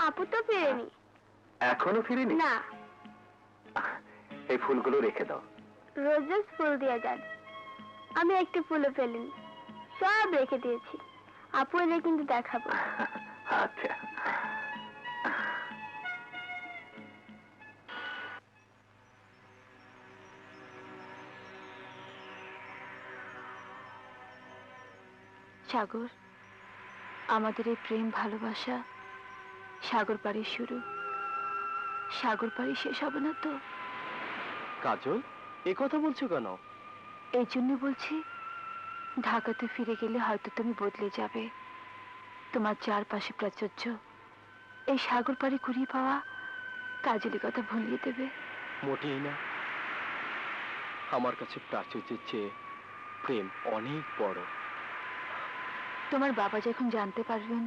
আপু তো ফেরেনি। এখনো ফিরেনি? না। এই ফুলগুলো রেখে দাও। রোজ ফুল দিয়ে যান, আমি একটু ফুলও ফেলিনি, সব রেখে দিয়েছি। আপু এলে কিন্তু দেখাবো। আচ্ছা। সাগর, আমাদের এই প্রেম ভালোবাসা সাগর পাড়ি শুরু, সাগর পাড়ি শেষ হবে না তো? কাজল, এ কথা বলছো কেন? এই জন্য বলছি, ঢাকাতে ফিরে গেলে হয়তো তুমি বদলে যাবে। তোমার চারপাশে প্রাচুর্য এই সাগর পাড়ি কুড়িয়ে পাওয়া কাজলি কথা ভুলিয়ে দেবে। মোটেই না। আমার কাছে প্রাচুর্যের চেয়ে প্রেম অনেক বড়। তোমার বাবা যখন জানতে পারবেন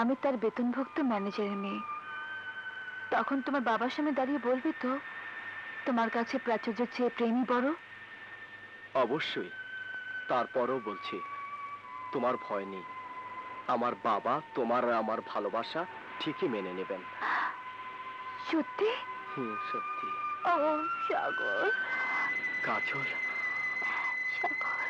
আমি তার বেতনভুক্ত ম্যানেজারের মেয়ে, তখন তোমার বাবার সামনে দাঁড়িয়ে বলবে তো তোমার কাছে প্রাচুর্যের চেয়ে প্রেমই বড়? অবশ্যই। তারপরও বলছি, তোমার ভয় নেই। আমার বাবা তোমার আর আমার ভালোবাসা ঠিকই মেনে নেবেন। সত্যি? সত্যি। ও সাগর। কাজল। সাগর।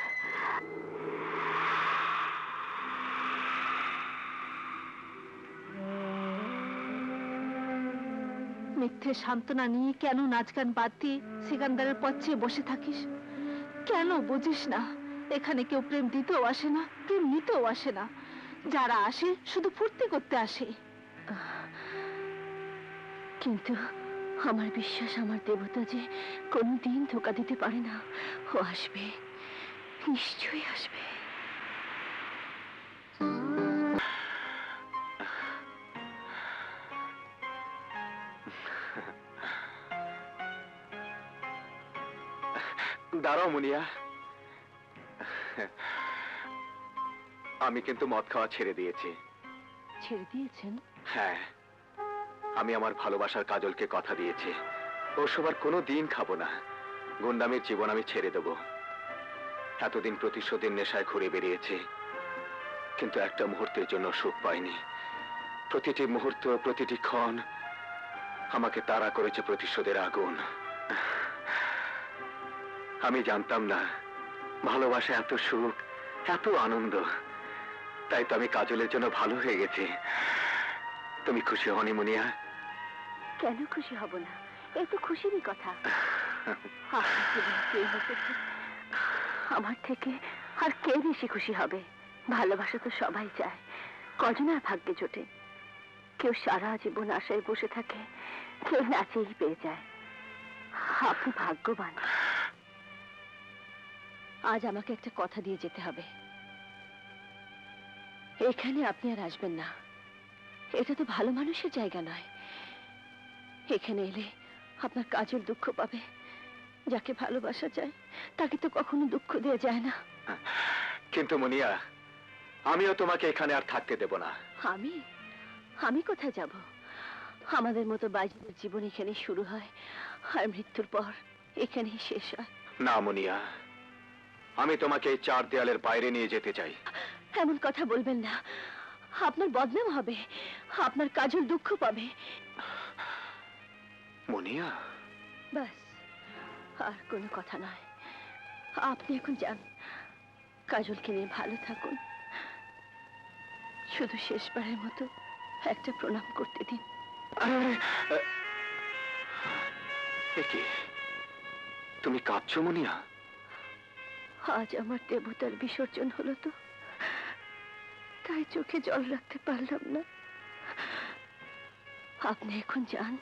মিথ্যে সান্ত্বনা নিয়ে কেন নাচ গান বাদ দিয়ে সিকান্দারের পথ চেয়ে বসে থাকিস? কেন বুঝিস না এখানে কেউ প্রেম দিতেও আসে না, প্রেম নিতেও আসে না। যারা আসে শুধু ফুর্তি করতে আসে। কিন্তু আমার বিশ্বাস, আমার দেবতা যে কোনদিন ধোকা দিতে পারে না। ও আসবে, নিশ্চয়ই আসবে। দাঁড়াও মুনিয়া, আমি কিন্তু মদ খাওয়া ছেড়ে দিয়েছি। ছেড়ে দিয়েছেন? হ্যাঁ, আমি আমার ভালোবাসার কাজলকে কথা দিয়েছি, ওসব আর কোনো দিন খাবো না। গুন্ডামির জীবন আমি ছেড়ে দেব। এতদিন প্রতিশোধের নেশায় ঘুরে বেরিয়েছি, কিন্তু একটা মুহূর্তের জন্য সুখ পাইনি। প্রতিটি মুহূর্ত, প্রতিটি ক্ষণ আমাকে তাড়া করেছে প্রতিশোধের আগুন। আমি জানতাম না ভালোবাসা এত সুখ, এত আনন্দ। তাই তো আমি কাজলের জন্য ভালো হয়ে গেছি। তুমি খুশি হওনি মুনিয়া? কেন খুশি হব না? এই তো খুশিরই কথা। আপনার জীবনে প্রেম এসেছে, আমার থেকে আর কে বেশি খুশি হবে? ভালোবাসা তো সবাই চায়, কজনের ভাগ্যে জোটে। কেউ সারা জীবন আশায় বসে থাকে, কেউ নাচেই পেয়ে যায়। আপনি ভাগ্যবান। আজ আমাকে একটা কথা দিয়ে যেতে হবে। এখানে আপনি আর আসবেন না, এটা তো ভালো মানুষের জায়গা নয়। এখানে এলে আপনার কাজল দুঃখ পাবে। যাকে ভালোবাসা যায় তাকে তো কখনো দুঃখ দেওয়া যায় না। কিন্তু মুনিয়া, আমিও তোমাকে এখানে আর থাকতে দেব না। আমি আমি কোথায় যাব? আমাদের মতো বাজিদের জীবন এখানে শুরু হয় আর মৃত্যুর পর এখানেই শেষ হয়। না মুনিয়া, আমি তোমাকে এই চার দেয়ালের বাইরে নিয়ে যেতে চাই। এমন কথা বলবেন না, আপনার বদনাম হবে, আপনার কাজল দুঃখ পাবে। মুনিয়া, ব্যাস, আর কোনো কথা নয়। আপনি এখন যান, কাজলকে নিয়ে ভালো থাকুন। শুধু শেষবারের মতো একটা প্রণাম করতে দিন। কি তুমি কাঁদছো মুনিয়া? আজ আমার দেবতার বিসর্জন হলো তো, তাই চোখে জল রাখতে পারলাম না। আপনি এখন যান।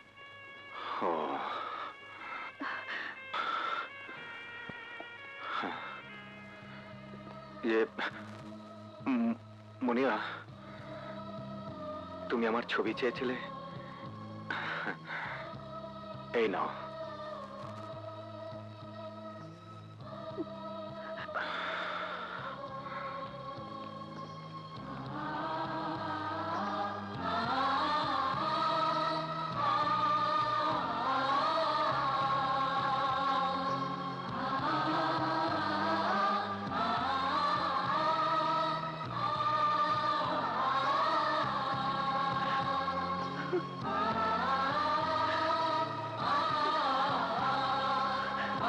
মুনিয়া, তুমি আমার ছবি চেয়েছিলে, এই নাও। মা